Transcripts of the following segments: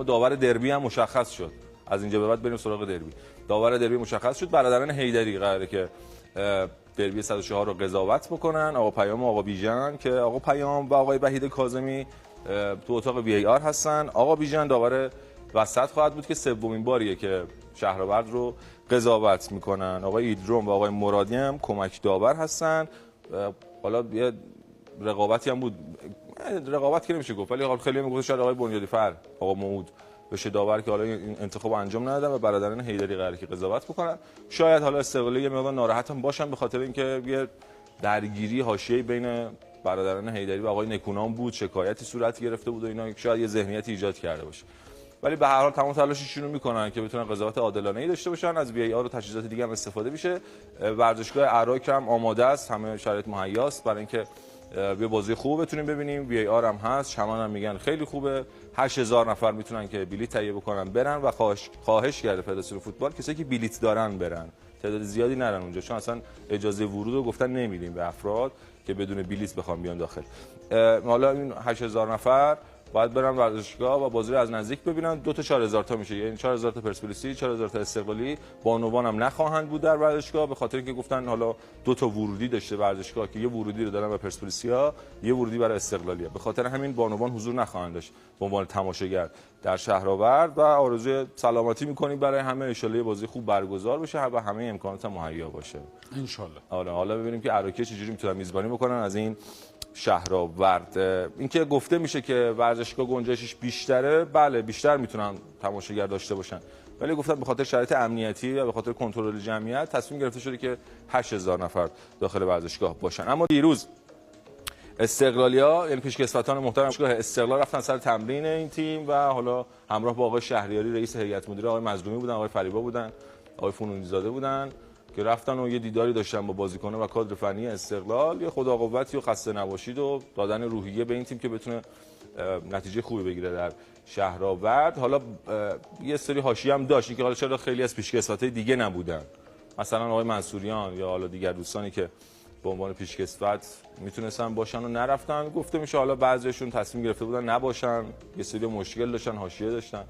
داور دربی هم مشخص شد. از اینجا به بعد بریم سراغ دربی. داور دربی مشخص شد، برادران حیدری قراره که دربی 104 رو قضاوت بکنن، آقا پیام و آقا بیژن، که آقا پیام و آقای وحید کاظمی تو اتاق وی آر هستن. آقا بیژن داور وسط خواهد بود که سومین باریه که شهرآورد رو قضاوت میکنن. آقای ایدروم و آقای مرادی هم کمک داور هستن. حالا یه رقابتی هم بود، رقابت که نمیشه گفت، ولی خیلی میگفتن شاید آقای بنیادی فر، آقا موعود بشه داور که حالا این انتخاب انجام ندادن و برادران حیدری قراره که قضاوت بکنن. شاید حالا استقلالی یه مقدار ناراحت هم باشن به خاطر اینکه یه درگیری حاشیه‌ای بین برادران حیدری و آقای نکونام بود، شکایتی صورت گرفته بود و اینا، شاید یه ذهنیتی ایجاد کرده باشه. ولی به هر حال تمام تلاششون رو میکنن که بتونن قضاوت عادلانه‌ای داشته باشن. از وی آر و تجهیزات دیگه هم استفاده میشه. ورزشگاه عراق هم آماده است، همه شرایط مهیاست برای اینکه یه بازی خوب بتونیم ببینیم. وی آر هم هست، شمال هم میگن خیلی خوبه. 8000 نفر میتونن که بلیط تهیه بکنن برن و خواهش کرده فدراسیون فوتبال کسایی که بلیط دارن برن، تعداد زیادی نرن اونجا، چون اصلا اجازه ورود رو گفتن نمیدیم به افراد که بدون بلیط بخوام بیان داخل. حالا این 8000 نفر باید برن ورزشگاه و بازی رو از نزدیک ببینن. 2 تا 4000 تا میشه، یعنی 4000 تا پرسپولیسی، 4000 تا استقلالی. بانوان هم نخواهند بود در ورزشگاه به خاطر اینکه گفتن حالا 2 تا ورودی داشته ورزشگاه که یه ورودی رو دارن به پرسپولیسیا، یه ورودی برای استقلالیا. به خاطر همین بانوان حضور نخواهند داشت به عنوان تماشاگر در شهرآورد و آرزوی سلامتی می‌کنیم برای همه. ان شاءالله بازی خوب برگزار بشه و همه امکانات مهیا باشه ان شاءالله. آره، حالا ببینیم که عراقی چجوری میتونن میزبانی بکنن از این شهرآورد. اینکه گفته میشه که ورزشگاه گنجایشش بیشتره، بله بیشتر میتونن تماشاگر داشته باشن، ولی گفتن به خاطر شرایط امنیتی و به خاطر کنترل جمعیت تصمیم گرفته شده که 8000 نفر داخل ورزشگاه باشن. اما دیروز استقلالیا، یعنی پیشکسوتان محترم ورزشگاه استقلال، رفتن سر تمرین این تیم و حالا همراه با آقای شهریاری رئیس هیئت مدیره، آقای مظلومی بودن، آقای فریبا بودن، آقای فنونی زاده بودن که رفتن و یه دیداری داشتن با بازیکن‌ها و کادر فنی استقلال. یه خدا قوتی و خسته نباشید و دادن روحیه به این تیم که بتونه نتیجه خوبی بگیره در شهرآورد. حالا یه سری حاشیه هم داشت که حالا چرا خیلی از پیشکسوتای دیگه نبودن، مثلا آقای منصوریان یا حالا دیگر دوستانی که به عنوان پیشکسوت میتونستن باشن و نرفتن. گفته میشه حالا بعضیشون تصمیم گرفته بودن نباشن، یه سری مشکل داشتن، حاشیه داشتن.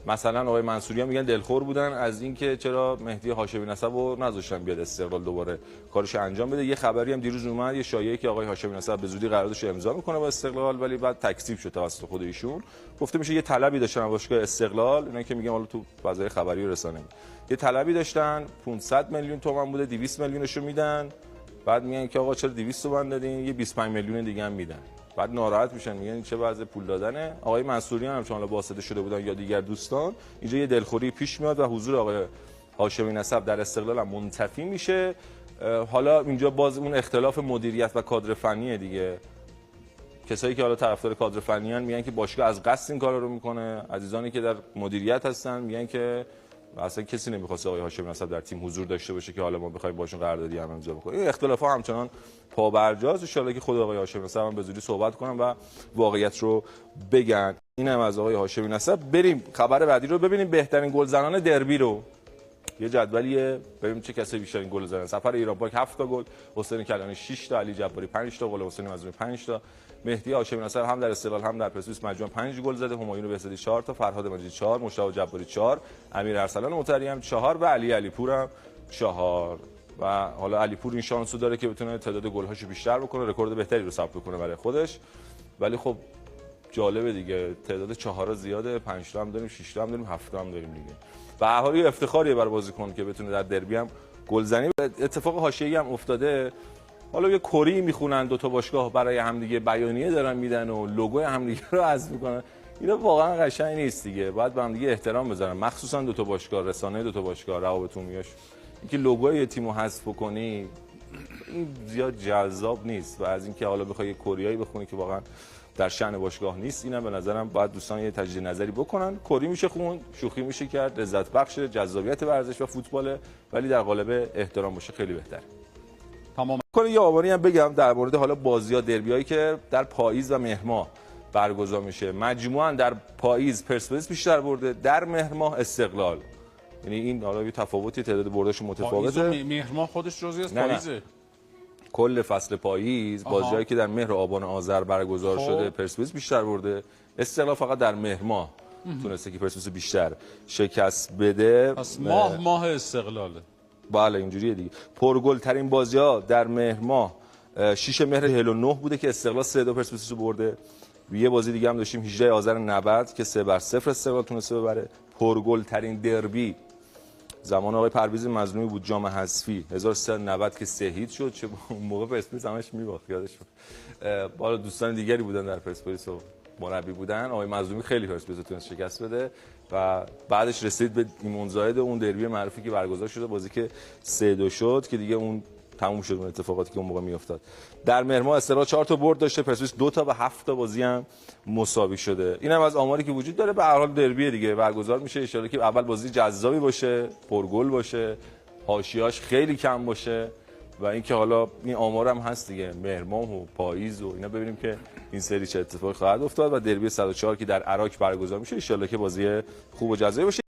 مثلا آقای منصوریان میگن دلخور بودن از اینکه چرا مهدی هاشمی نسب رو نذاشتن بیاد استقلال دوباره کارش انجام بده. یه خبری هم دیروز اومد، یه شایعه که آقای هاشمی نسب به زودی قراردادش امضا میکنه با استقلال، ولی بعد تکذیب شد توسط خود ایشون. گفته میشه یه طلبی داشتن باشگاه استقلال، اینا که میگن حالا تو فضای خبری و رسانه‌ای، یه طلبی داشتن 500 میلیون تومان بوده، 200 میلیونشو میدن، بعد میگن که آقا چرا 200 تومن دادین، یه 25 میلیون دیگه هم میدن. بعد ناراحت میشن، میگن چه وضع پول دادنه. آقای منصوریان هم چون واسطه شده بودن یا دیگر دوستان، اینجا یه دلخوری پیش میاد و حضور آقای هاشمی نسب در استقلال هم منتفی میشه. حالا اینجا باز اون اختلاف مدیریت و کادر فنی دیگه. کسایی که حالا طرفدار کادر فنی ان میگن که باشگاه از قصد این کارا رو میکنه، عزیزانی که در مدیریت هستن میگن که اصلا کسی نمیخواد آقای هاشمی نسب در تیم حضور داشته باشه که حالا ما بخوایم باشون قراردادی هم امضا بکنیم. این اختلافات همچنان پابرجاست. ان شاءالله که خود آقای هاشمی نسب هم به زودی صحبت کنن و واقعیت رو بگن. اینم از آقای هاشمی نسب. بریم خبر بعدی رو ببینیم. بهترین گلزنان دربی رو یه جدولیه، ببینیم چه کسی بیشترین گل زدن. سفر ایران پاک 7 تا گل، حسین کلانی 6 تا، علی جباری 5 تا، غلام حسینی مظلومی 5 تا، مهدی هاشمی نسب هم در استقلال هم در پرسپولیس مجموعاً 5 گل زده، همایون بهزادی 4 تا، فرهاد مجید 4، مشتاق جباری 4، امیر ارسلان مطری هم 4 و علی پور هم 4. و حالا علی پور این شانس رو داره که بتونه تعداد گل‌هاشو بیشتر بکنه، رکورد بهتری رو ثبت کنه برای خودش. ولی خب جالبه دیگه، تعداد 4 زیاده، 5 تا هم داریم، 6 تا هم داریم، 7 تا هم داریم دیگه. به هر حال افتخاریه برای بازیکن که بتونه در دربی هم گلزنی. اتفاق حاشیه‌ای هم افتاده. حالا یه کری میخونن دو تا باشگاه برای همدیگه بیانیه دارن میدن و لوگوی همدیگه رو حذف میکنن. اینا واقعا قشنگ نیست دیگه. باید به همدیگه احترام بذارن، مخصوصا دو تا باشگاه، رسانه دو تا باشگاه، روابط عمومیش. اینکه لوگوی یه تیمو حذف کنی این زیاد جذاب نیست و از اینکه حالا بخوای کوریایی بخونی که واقعا در شأن باشگاه نیست، اینم به نظرم باید دوستان یه تجدید نظری بکنن. کری میشه خون، شوخی میشه کرد، لذت بخش، جذابیت ورزش و فوتبال، ولی در قالب احترام باشه خیلی بهتره. تمام. یه آماری هم بگم در مورد حالا بازی‌ها دربیایی که در پاییز و مهر ماه برگزار میشه. مجموعاً در پاییز پرسپولیس بیشتر برده، در مهر ماه استقلال. یعنی این حالا یه تفاوتی تعداد برداش متفاوته. پاییز و مهر ماه خودش جزئی از پاییزه. کل فصل پاییز بازیایی که در مهر و آبان آذر برگزار شده پرسپولیس بیشتر برده، استقلال فقط در مهر ماه تونسته که پرسپولیس بیشتر شکست بده. پس ماه استقلاله. بله اینجوریه دیگه. پرگل ترین بازی‌ها در مهر ماه 6 مهر 49 بوده که استقلال 3-2 پرسپولیس رو برده. یه بازی دیگه هم داشتیم 18 آذر 90 که 3-0 استقلال تونسته ببره. پرگل ترین دربی زمان آقای پرویز مظلومی بود، جام حذفی 1390 که 3-0 شد. چه اون موقع پرسپولیس همش میباخت یادش بود. بالا دوستان دیگری بودن در پرسپولیس و مربی بودن. آقای مظلومی خیلی پرسپولیس تونست شکست بده و بعدش رسید به ایمان زاهد اون دربی معروفی که برگزار شده، بازی که 3-2 شد که دیگه اون تموم شد اون اتفاقاتی که اون موقع میافتاد. در مهر ماه استقلال 4 تا برد داشته، پرسپولیس 2 تا و 7 تا بازی هم مساوی شده. اینم از آماری که وجود داره. به هر حال دربی دیگه برگزار میشه، ان شاءالله که اول بازی جذابی باشه، پرگل باشه، حاشیه‌اش خیلی کم باشه و اینکه حالا این آمار هم هست دیگه، مهر ماه و پاییز و اینا، ببینیم که این سری چه اتفاقی خواهد افتاد و دربی 104 که در عراق برگزار میشه ان شاءالله که بازی خوب و جذابی باشه.